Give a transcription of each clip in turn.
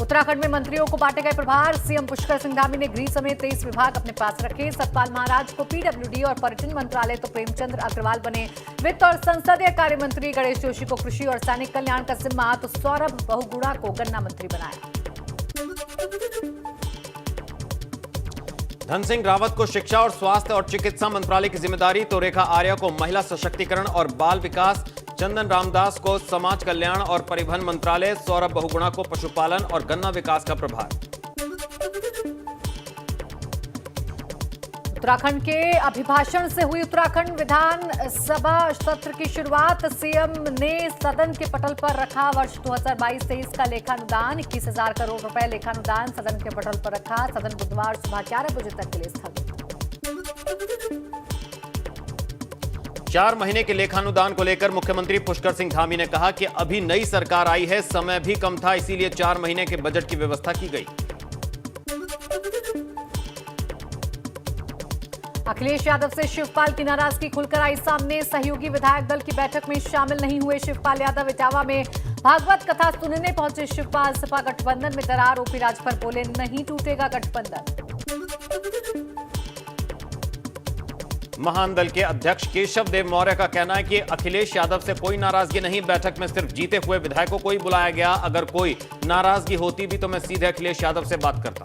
उत्तराखंड में मंत्रियों को बांटे गए प्रभार। सीएम पुष्कर सिंह धामी ने गृह समेत 23 विभाग अपने पास रखे। सतपाल महाराज को पीडब्ल्यूडी और पर्यटन मंत्रालय तो प्रेमचंद्र अग्रवाल बने वित्त और संसदीय कार्य मंत्री। गणेश जोशी को कृषि और सैनिक कल्याण का जिम्मा तो सौरभ बहुगुणा को गन्ना मंत्री बनाया। धन सिंह रावत को शिक्षा और स्वास्थ्य और चिकित्सा मंत्रालय की जिम्मेदारी तो रेखा आर्या को महिला सशक्तिकरण और बाल विकास, चंदन रामदास को समाज कल्याण और परिवहन मंत्रालय, सौरभ बहुगुणा को पशुपालन और गन्ना विकास का प्रभार। उत्तराखंड के अभिभाषण से हुई उत्तराखंड विधानसभा सत्र की शुरुआत। सीएम ने सदन के पटल पर रखा वर्ष 2022-23 का लेखानुदान। 21,000 करोड़ रुपए लेखानुदान सदन के पटल पर रखा। सदन बुधवार सुबह 11 बजे तक के लिए स्थगित। 4 महीने के लेखानुदान को लेकर मुख्यमंत्री पुष्कर सिंह धामी ने कहा कि अभी नई सरकार आई है, समय भी कम था, इसीलिए 4 महीने के बजट की व्यवस्था की गई। अखिलेश यादव से शिवपाल की नाराजगी खुलकर आई सामने। सहयोगी विधायक दल की बैठक में शामिल नहीं हुए शिवपाल यादव। इटावा में भागवत कथा सुनने पहुंचे शिवपाल। सपा गठबंधन में दरार। ओपी राजभर बोले नहीं टूटेगा गठबंधन। महान दल के अध्यक्ष केशव देव मौर्य का कहना है कि अखिलेश यादव से कोई नाराजगी नहीं, बैठक में सिर्फ जीते हुए विधायकों को ही बुलाया गया। अगर कोई नाराजगी होती भी तो मैं सीधे अखिलेश यादव से बात करता।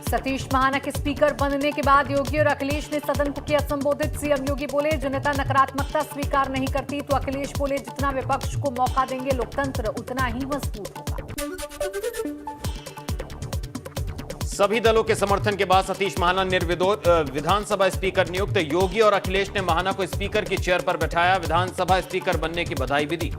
सतीश महाना के स्पीकर बनने के बाद योगी और अखिलेश ने सदन को किया संबोधित। सीएम योगी बोले जनता नकारात्मकता स्वीकार नहीं करती, तो अखिलेश बोले जितना विपक्ष को मौका देंगे लोकतंत्र उतना ही मजबूत होगा। सभी दलों के समर्थन के बाद सतीश महाना निर्विरोध विधानसभा स्पीकर नियुक्त। योगी और अखिलेश ने महाना को स्पीकर की चेयर पर बैठाया। विधानसभा स्पीकर बनने की बधाई भी दी।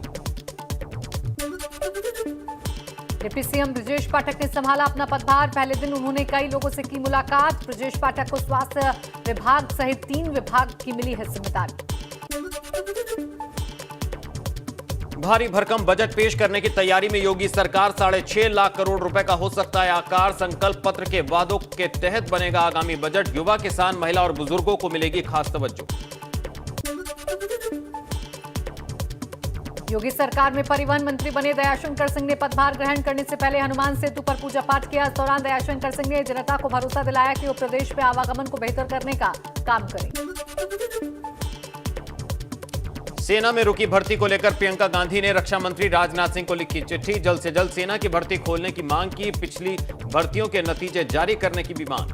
डिप्टी सीएम ब्रजेश पाठक ने संभाला अपना पदभार। पहले दिन उन्होंने कई लोगों से की मुलाकात। ब्रजेश पाठक को स्वास्थ्य विभाग सहित 3 विभाग की मिली है जिम्मेदारी। भारी भरकम बजट पेश करने की तैयारी में योगी सरकार। 6.5 लाख करोड़ रुपए का हो सकता है आकार। संकल्प पत्र के वादों के तहत बनेगा आगामी बजट। युवा, किसान, महिला और बुजुर्गों को मिलेगी खास तवज्जो। योगी सरकार में परिवहन मंत्री बने दयाशंकर सिंह ने पदभार ग्रहण करने से पहले हनुमान सेतु पर पूजा पाठ किया। इस दौरान दयाशंकर सिंह ने जनता को भरोसा दिलाया कि वो प्रदेश में आवागमन को बेहतर करने का काम करेंगे। सेना में रुकी भर्ती को लेकर प्रियंका गांधी ने रक्षा मंत्री राजनाथ सिंह को लिखी चिट्ठी। जल्द से जल्द सेना की भर्ती खोलने की मांग की। पिछली भर्तियों के नतीजे जारी करने की भी मांग।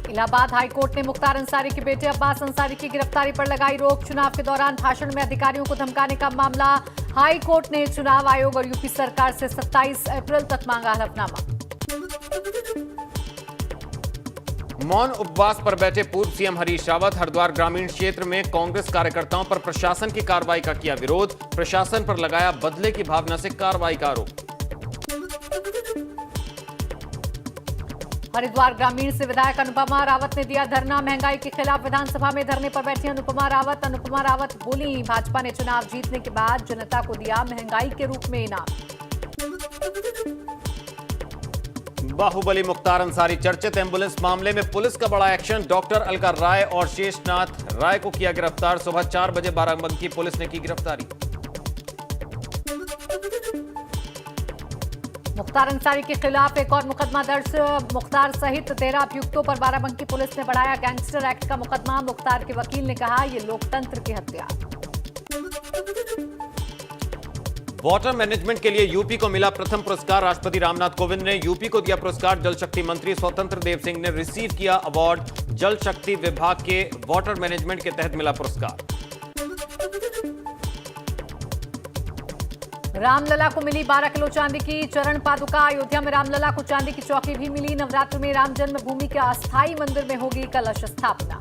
इलाहाबाद हाईकोर्ट ने मुख्तार अंसारी के बेटे अब्बास अंसारी की गिरफ्तारी पर लगाई रोक। चुनाव के दौरान भाषण में अधिकारियों को धमकाने का मामला। हाईकोर्ट ने चुनाव आयोग और यूपी सरकार से 27 अप्रैल तक मांगा हलफनामा। मौन उपवास पर बैठे पूर्व सीएम हरीश रावत। हरिद्वार ग्रामीण क्षेत्र में कांग्रेस कार्यकर्ताओं पर प्रशासन की कार्रवाई का किया विरोध। प्रशासन पर लगाया बदले की भावना से कार्रवाई का आरोप। हरिद्वार ग्रामीण से विधायक अनुपमा रावत ने दिया धरना। महंगाई के खिलाफ विधानसभा में धरने पर बैठी अनुपमा रावत। अनुपमा रावत बोली भाजपा ने चुनाव जीतने के बाद जनता को दिया महंगाई के रूप में इनाम। बाहुबली मुख्तार अंसारी चर्चित। एम्बुलेंस मामले में पुलिस का बड़ा एक्शन। डॉक्टर अलका राय और शेषनाथ राय को किया गिरफ्तार। सुबह 4 बजे बाराबंकी पुलिस ने की गिरफ्तारी। मुख्तार अंसारी के खिलाफ एक और मुकदमा दर्ज। मुख्तार सहित 13 अभियुक्तों पर बाराबंकी पुलिस ने बढ़ाया गैंगस्टर एक्ट का मुकदमा। मुख्तार के वकील ने कहा यह लोकतंत्र की हत्या। वाटर मैनेजमेंट के लिए यूपी को मिला प्रथम पुरस्कार। राष्ट्रपति रामनाथ कोविंद ने यूपी को दिया पुरस्कार। जल शक्ति मंत्री स्वतंत्र देव सिंह ने रिसीव किया अवार्ड। जल शक्ति विभाग के वाटर मैनेजमेंट के तहत मिला पुरस्कार। रामलला को मिली 12 किलो चांदी की चरण पादुका। अयोध्या में रामलला को चांदी की चौकी भी मिली। नवरात्र में राम जन्मभूमि के अस्थायी मंदिर में होगी कलश स्थापना।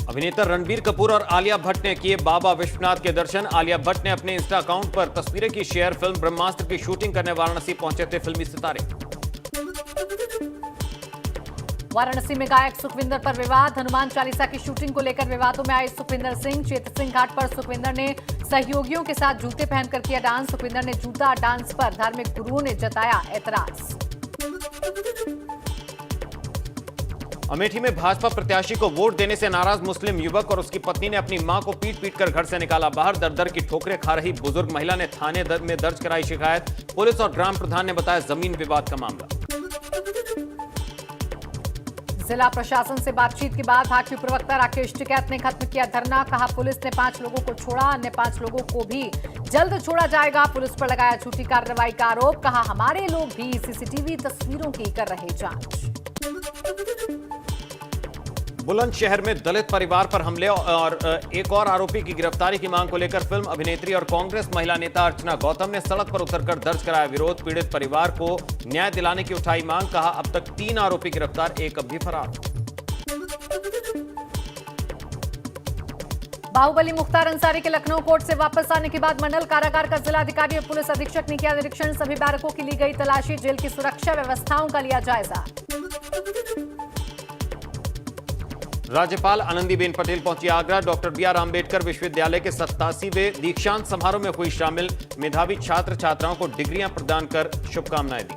अभिनेता रणबीर कपूर और आलिया भट्ट ने किए बाबा विश्वनाथ के दर्शन। आलिया भट्ट ने अपने इंस्टा अकाउंट पर तस्वीरें की शेयर। फिल्म ब्रह्मास्त्र की शूटिंग करने वाराणसी पहुंचे थे फिल्मी सितारे। वाराणसी में गायक सुखविंदर पर विवाद। हनुमान चालीसा की शूटिंग को लेकर विवादों में आए सुखविंदर सिंह। चेत सिंह घाट पर सुखविंदर ने सहयोगियों के साथ जूते पहनकर किया डांस। सुखविंदर ने जूता डांस पर धार्मिक गुरुओं ने जताया एतराज। अमेठी में भाजपा प्रत्याशी को वोट देने से नाराज मुस्लिम युवक और उसकी पत्नी ने अपनी मां को पीट कर घर से निकाला बाहर। दर दर की ठोकरें खा रही बुजुर्ग महिला ने थाने में दर्ज कराई शिकायत। पुलिस और ग्राम प्रधान ने बताया जमीन विवाद का मामला। जिला प्रशासन से बातचीत के बाद भाजपा प्रवक्ता राकेश टिकैत ने खत्म किया धरना। कहा पुलिस ने 5 लोगों को छोड़ा, अन्य 5 लोगों को भी जल्द छोड़ा जाएगा। पुलिस पर लगाया झूठी कार्रवाई का आरोप। कहा हमारे लोग भी सीसीटीवी तस्वीरों की कर रहे जांच। बुलंदशहर में दलित परिवार पर हमले और एक और आरोपी की गिरफ्तारी की मांग को लेकर फिल्म अभिनेत्री और कांग्रेस महिला नेता अर्चना गौतम ने सड़क पर उतरकर दर्ज कराया विरोध। पीड़ित परिवार को न्याय दिलाने की उठाई मांग। कहा अब तक 3 आरोपी गिरफ्तार, एक अब भी फरार। बाहुबली मुख्तार अंसारी के लखनऊ कोर्ट से वापस आने के बाद मंडल कारागार का जिलाधिकारी और पुलिस अधीक्षक ने किया निरीक्षण। सभी बैरकों की ली गई तलाशी, जेल की सुरक्षा व्यवस्थाओं का लिया जायजा। राज्यपाल आनंदीबेन पटेल पहुंची आगरा। Doctor B R. आंबेडकर विश्वविद्यालय के 87वें दीक्षांत समारोह में हुई शामिल। मेधावी छात्र छात्राओं को डिग्रियां प्रदान कर शुभकामनाएं दी।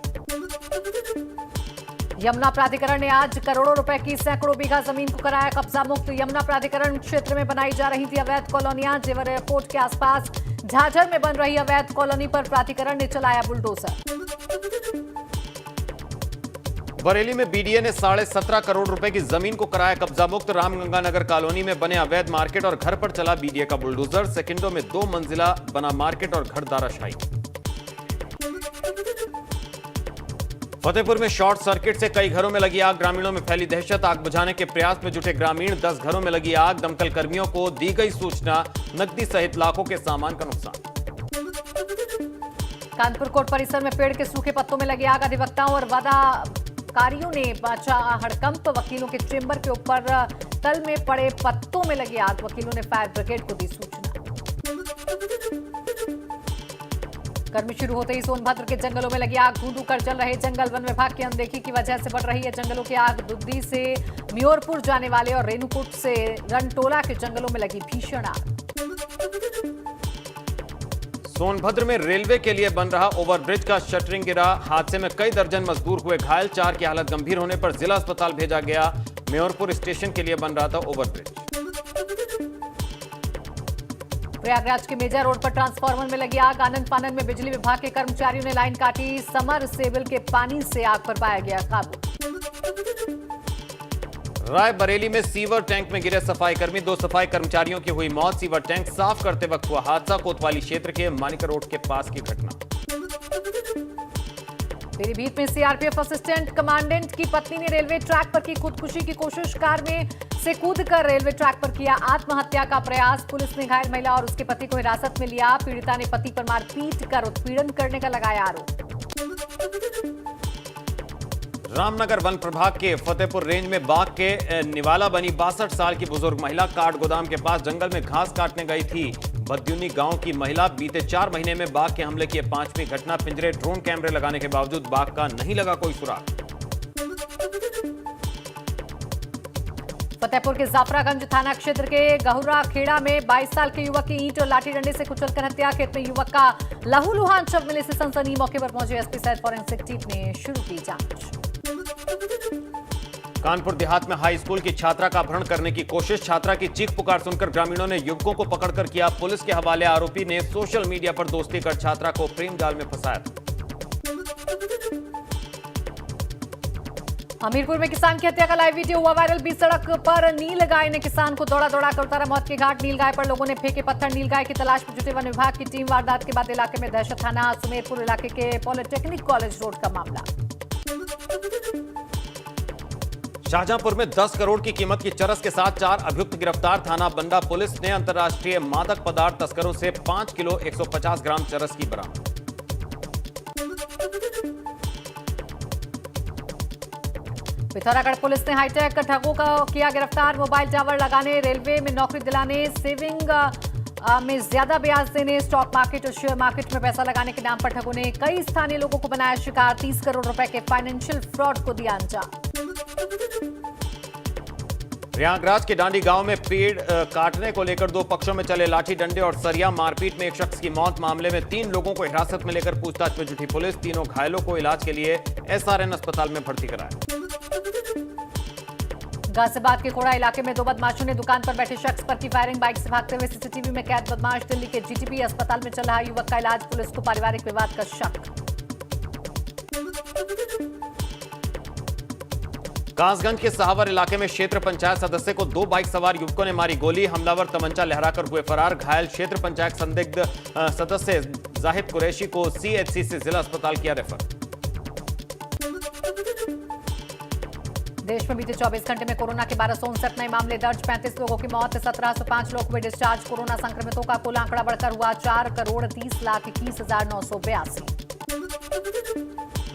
यमुना प्राधिकरण ने आज करोड़ों रुपए की सैकड़ों बीघा जमीन को कराया कब्जा मुक्त। यमुना प्राधिकरण क्षेत्र में बनाई जा रही थी अवैध कॉलोनियां। जेवर एयरपोर्ट के आसपास झाझर में बन रही अवैध कॉलोनी पर प्राधिकरण ने चलाया बुलडोजर। बरेली में बीडीए ने 17.5 करोड़ रुपए की जमीन को कराया कब्जा मुक्त। रामगंगानगर कॉलोनी में बने अवैध मार्केट और घर पर चला बीडीए का बुलडोजर। सेकंडों में 2 मंजिला बना मार्केट और घर दाराशाही। फतेहपुर में शॉर्ट सर्किट से कई घरों में लगी आग। ग्रामीणों में फैली दहशत। आग बुझाने के प्रयास में जुटे ग्रामीण। 10 घरों में लगी आग। दमकल कर्मियों को दी गई सूचना। नकदी सहित लाखों के सामान का नुकसान। कानपुर कोर्ट परिसर में पेड़ के सूखे पत्तों में लगी आग। अधिवक्ताओं और वादाकारियों ने बांचा हड़कंप। वकीलों के चेंबर के ऊपर तल में पड़े पत्तों में लगी आग। वकीलों ने फायर ब्रिगेड को दी सूचना। गर्मी शुरू होते ही सोनभद्र के जंगलों में लगी आग। धूं कर जल रहे जंगल। वन विभाग की अनदेखी की वजह से बढ़ रही है जंगलों की आग। दुद्दी से म्योरपुर जाने वाले और रेणुकूट से रनटोला के जंगलों में लगी भीषण आग। सोनभद्र में रेलवे के लिए बन रहा ओवरब्रिज का शटरिंग गिरा। हादसे में कई दर्जन मजदूर हुए घायल। 4 की हालत गंभीर होने पर जिला अस्पताल भेजा गया। म्योरपुर स्टेशन के लिए बन रहा था ओवरब्रिज। प्रयागराज के मेजा रोड पर ट्रांसफार्मर में लगी आग। आनंद फानंद में बिजली विभाग के कर्मचारियों ने लाइन काटी। समरसेबल के पानी से आग पर पाया गया काबू। रायबरेली में सीवर टैंक में गिरे सफाई कर्मी। 2 सफाई कर्मचारियों की हुई मौत। सीवर टैंक साफ करते वक्त हुआ हादसा। कोतवाली क्षेत्र के मानिका रोड के पास की घटना। पीलीभीत में सीआरपीएफ असिस्टेंट कमांडेंट की पत्नी ने रेलवे ट्रैक पर की खुदकुशी की कोशिश। कार में से कूदकर रेलवे ट्रैक पर किया आत्महत्या का प्रयास। पुलिस ने घायल महिला और उसके पति को हिरासत में लिया। पीड़िता ने पति पर मारपीट कर उत्पीड़न करने का लगाया आरोप। रामनगर वन प्रभाग के फतेहपुर रेंज में बाघ के निवाला बनी 62 साल की बुजुर्ग महिला काठ गोदाम के पास जंगल में घास काटने गई थी। बद्यूनी गांव की महिला बीते 4 महीने में बाघ के हमले की 5वीं घटना। पिंजरे ड्रोन कैमरे लगाने के बावजूद बाघ का नहीं लगा कोई सुराग। फतेहपुर के जाफरागंज थाना क्षेत्र के गहुरा खेड़ा में 22 साल के युवक की ईंट और लाठी डंडे से कुचलकर हत्या। खेत में युवक का लहूलुहान शव मिलने से सनसनी। मौके पर पहुंचे एसपी सहित फॉरेंसिक टीम ने शुरू की जांच। कानपुर देहात में हाई स्कूल की छात्रा का अपहरण करने की कोशिश। छात्रा की चीख पुकार सुनकर ग्रामीणों ने युवकों को पकड़कर किया पुलिस के हवाले। आरोपी ने सोशल मीडिया पर दोस्ती कर छात्रा को प्रेम जाल में फंसाया था। हमीरपुर में किसान की हत्या का लाइव वीडियो हुआ वायरल। बीच सड़क पर नील गाय ने किसान को दौड़ा कर उतारा मौत के घाट। नील गाय पर लोगों ने फेंके पत्थर। नील गाय की तलाश में जुटे वन विभाग की टीम। वारदात के बाद इलाके में दहशत। थाना सुमेरपुर इलाके के पॉलिटेक्निक कॉलेज रोड का मामला। शाहजहांपुर में 10 करोड़ की कीमत की चरस के साथ 4 अभियुक्त गिरफ्तार। थाना बंडा पुलिस ने अंतर्राष्ट्रीय मादक पदार्थ तस्करों से 5 किलो 150 ग्राम चरस की बरामद। पिथौरागढ़ पुलिस ने हाईटेक ठगों का किया गिरफ्तार। मोबाइल टावर लगाने, रेलवे में नौकरी दिलाने, सेविंग में ज्यादा ब्याज देने, स्टॉक मार्केट और शेयर मार्केट में पैसा लगाने के नाम पर ठगों ने कई स्थानीय लोगों को बनाया शिकार। 30 करोड़ रुपए के फाइनेंशियल फ्रॉड को दिया अंजाम। प्रयागराज के डांडी गांव में पेड़ काटने को लेकर 2 पक्षों में चले लाठी डंडे और सरिया मारपीट में एक शख्स की मौत। मामले में 3 लोगों को हिरासत में लेकर पूछताछ में जुटी पुलिस। तीनों घायलों को इलाज के लिए एसआरएन अस्पताल में भर्ती कराया। गाजियाबाद के कोड़ा इलाके में दो बदमाशों ने दुकान पर बैठे शख्स पर की फायरिंग। बाइक से भागते हुए सीसीटीवी में कैद बदमाश। दिल्ली के जीटीबी अस्पताल में चल रहा युवक का इलाज। पुलिस को पारिवारिक विवाद का शक। कासगंज के सहावर इलाके में क्षेत्र पंचायत सदस्य को दो बाइक सवार युवकों ने मारी गोली। हमलावर तमंचा लहराकर हुए फरार। घायल क्षेत्र पंचायत संदिग्ध सदस्य जाहिद कुरैशी को सीएचसी से जिला अस्पताल किया रेफर। देश में बीते 24 घंटे में कोरोना के 1259 नए मामले दर्ज। 35 लोगों की मौत। 1705 लोग हुए डिस्चार्ज। कोरोना संक्रमितों का कुल आंकड़ा बढ़कर हुआ 4,30,21,982।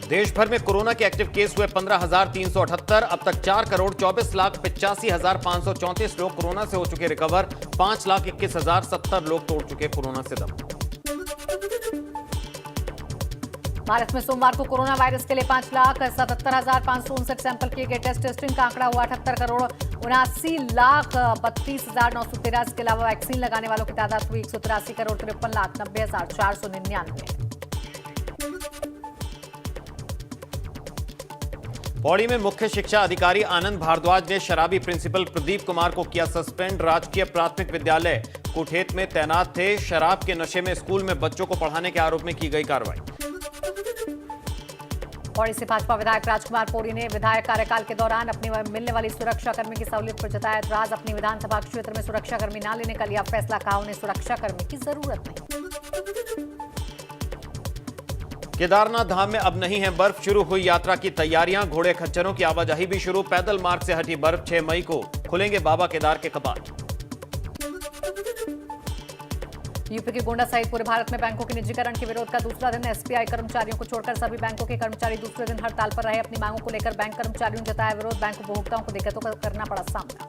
देश भर में कोरोना के एक्टिव केस हुए 15,378। अब तक 4,24,85,534 लोग कोरोना से हो चुके रिकवर। 5,21,070 लोग तोड़ चुके कोरोना से दम। भारत में सोमवार को कोरोना वायरस के लिए 5,77,559 सैंपल किए गए। टेस्टिंग का आंकड़ा हुआ 78,79,32,913। इसके अलावा वैक्सीन लगाने वालों की तादाद हुई 183,53,90,499। पौड़ी में मुख्य शिक्षा अधिकारी आनंद भारद्वाज ने शराबी प्रिंसिपल प्रदीप कुमार को किया सस्पेंड। राजकीय प्राथमिक विद्यालय कुठेत में तैनात थे। शराब के नशे में स्कूल में बच्चों को पढ़ाने के आरोप में की गई कार्रवाई। पौड़ी से भाजपा विधायक राजकुमार पौड़ी ने विधायक कार्यकाल के दौरान अपनी मिलने वाली सुरक्षाकर्मी की सहूलियत पर जताया एतराज। अपनी विधानसभा क्षेत्र में सुरक्षाकर्मी न लेने का लिया फैसला। कहा उन्हें सुरक्षाकर्मी की जरूरत नहीं। केदारनाथ धाम में अब नहीं है बर्फ। शुरू हुई यात्रा की तैयारियां। घोड़े खच्चरों की आवाजाही भी शुरू। पैदल मार्ग से हटी बर्फ। 6 मई को खुलेंगे बाबा केदार के कपाट। यूपी के गोंडा सहित पूरे भारत में बैंकों के निजीकरण के विरोध का दूसरा दिन। एसबीआई कर्मचारियों को छोड़कर सभी बैंकों के कर्मचारी दूसरे दिन हड़ताल पर रहे। अपनी मांगों को लेकर बैंक कर्मचारियों ने जताया विरोध। बैंक उपभोक्ताओं को दिक्कतों का करना पड़ा सामना।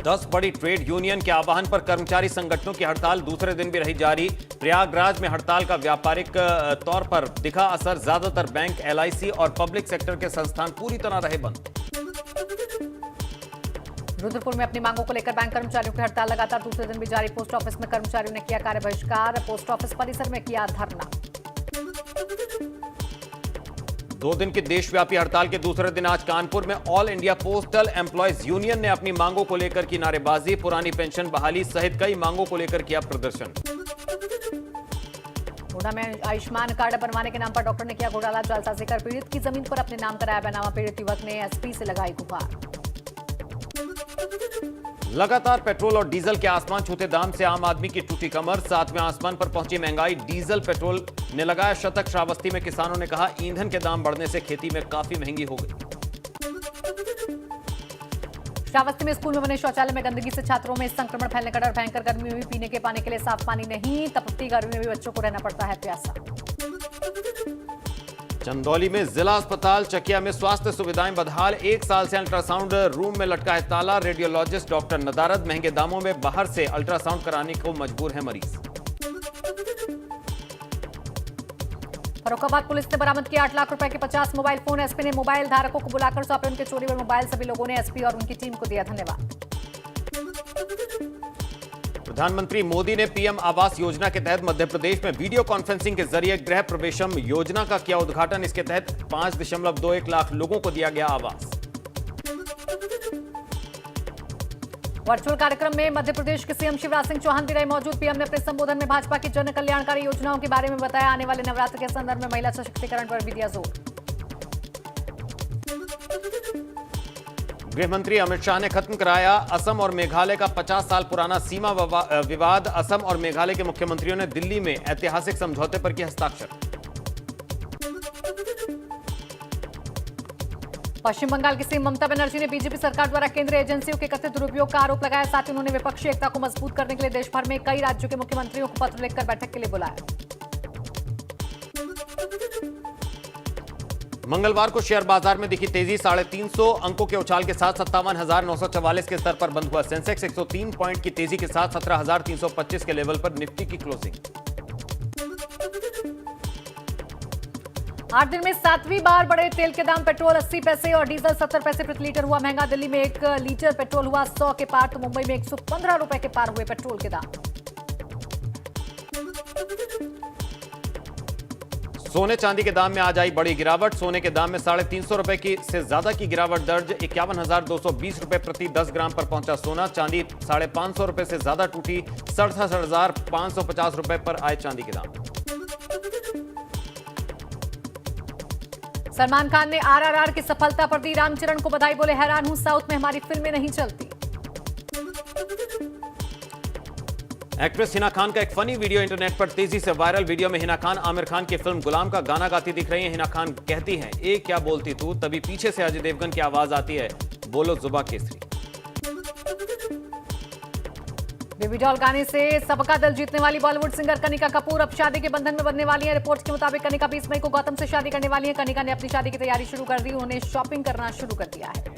10 बड़ी ट्रेड यूनियन के आह्वान पर कर्मचारी संगठनों की हड़ताल दूसरे दिन भी रही जारी। प्रयागराज में हड़ताल का व्यापारिक तौर पर दिखा असर। ज्यादातर बैंक, एलआईसी और पब्लिक सेक्टर के संस्थान पूरी तरह रहे बंद। रुद्रपुर में अपनी मांगों को लेकर बैंक कर्मचारियों की हड़ताल लगातार दूसरे दिन भी जारी। पोस्ट ऑफिस में कर्मचारियों ने किया कार्य बहिष्कार। पोस्ट ऑफिस परिसर में किया धरना। 2 दिन की देशव्यापी हड़ताल के दूसरे दिन आज कानपुर में all India postal employees union ने अपनी मांगों को लेकर की नारेबाजी। पुरानी पेंशन बहाली सहित कई मांगों को लेकर किया प्रदर्शन। गोंडा में आयुष्मान कार्ड बनवाने के नाम पर डॉक्टर ने किया घोटाला। जालसाजी कर पीड़ित की जमीन पर अपने नाम कराया बैनामा। पीड़ित युवक ने एसपी से लगाई गुहार। लगातार पेट्रोल और डीजल के आसमान छूते दाम से आम आदमी की टूटी कमर। 7वें आसमान पर पहुंची महंगाई। डीजल पेट्रोल ने लगाया शतक। श्रावस्ती में किसानों ने कहा ईंधन के दाम बढ़ने से खेती में काफी महंगी हो गई। श्रावस्ती में स्कूल में बने शौचालय में गंदगी से छात्रों में संक्रमण फैलने का डर। भयंकर गर्मी में भी पीने के पानी के लिए साफ पानी नहीं। तपती गर्मी में भी बच्चों को रहना पड़ता है प्यासा। चंदौली में जिला अस्पताल चकिया में स्वास्थ्य सुविधाएं बदहाल। 1 साल से अल्ट्रासाउंड रूम में लटका है ताला। रेडियोलॉजिस्ट डॉक्टर नदारद। महंगे दामों में बाहर से अल्ट्रासाउंड कराने को मजबूर है मरीज। फर्रुखाबाद पुलिस ने बरामद किया 8 लाख रुपए के 50 मोबाइल फोन। एसपी ने मोबाइल धारकों को बुलाकर सौंपे उनके चोरी हुए मोबाइल। सभी लोगों ने एसपी और उनकी टीम को दिया धन्यवाद। प्रधानमंत्री मोदी ने पीएम आवास योजना के तहत मध्य प्रदेश में वीडियो कॉन्फ्रेंसिंग के जरिए गृह प्रवेशम योजना का किया उद्घाटन। इसके तहत 5.21 लाख लोगों को दिया गया आवास। वर्चुअल कार्यक्रम में मध्य प्रदेश के सीएम शिवराज सिंह चौहान भी रहे मौजूद। पीएम ने अपने संबोधन में भाजपा की जन कल्याणकारी योजनाओं के बारे में बताया। आने वाले नवरात्र के संदर्भ में महिला सशक्तिकरण पर भी दिया जोर। गृह मंत्री अमित शाह ने खत्म कराया असम और मेघालय का 50 साल पुराना सीमा विवाद। असम और मेघालय के मुख्यमंत्रियों ने दिल्ली में ऐतिहासिक समझौते पर किए हस्ताक्षर। पश्चिम बंगाल की सीएम ममता बनर्जी ने बीजेपी सरकार द्वारा केंद्रीय एजेंसियों के कथित दुरुपयोग का आरोप लगाया। साथ ही उन्होंने विपक्षी एकता को मजबूत करने के लिए देश भर में कई राज्यों के मुख्यमंत्रियों को पत्र लिखकर बैठक के लिए बुलाया। मंगलवार को शेयर बाजार में दिखी तेजी। 350 अंकों के उछाल के साथ 57,944 के स्तर पर बंद हुआ। सेंसेक्स 103 पॉइंट की तेजी के साथ 17,325 के लेवल पर निफ्टी की क्लोजिंग। 8 दिन में 7वीं बार बढ़े तेल के दाम। पेट्रोल 80 पैसे और डीजल 70 पैसे प्रति लीटर हुआ महंगा। दिल्ली में 1 लीटर पेट्रोल हुआ 100 के पार तो मुंबई में 115 रुपए के पार हुए पेट्रोल के दाम। सोने चांदी के दाम में आज आई बड़ी गिरावट। सोने के दाम में 350 रुपए की से ज्यादा की गिरावट दर्ज। 51,220 रुपए प्रति 10 ग्राम पर पहुंचा सोना। चांदी 550 रुपए से ज्यादा टूटी। 67,550 रुपए पर आए चांदी के दाम। सलमान खान ने आरआरआर की सफलता पर दी रामचरण को बधाई। बोले, हैरान हूं, साउथ में हमारी फिल्में नहीं चलती। एक्ट्रेस हिना खान का एक फनी वीडियो इंटरनेट पर तेजी से वायरल। वीडियो में हिना खान आमिर खान की फिल्म गुलाम का गाना गाती दिख रही हैं। हिना खान कहती हैं, ए क्या बोलती तू, तभी पीछे से अजय देवगन की आवाज आती है, बोलो जुबा केसरी। बेबी डॉल गाने से सबका दिल जीतने वाली बॉलीवुड सिंगर कनिका कपूर अब शादी के बंधन में बंधने वाली हैं। रिपोर्ट्स के मुताबिक कनिका 20 मई को गौतम से शादी करने वाली हैं। कनिका ने अपनी शादी की तैयारी शुरू कर दी। उन्होंने शॉपिंग करना शुरू कर दिया है।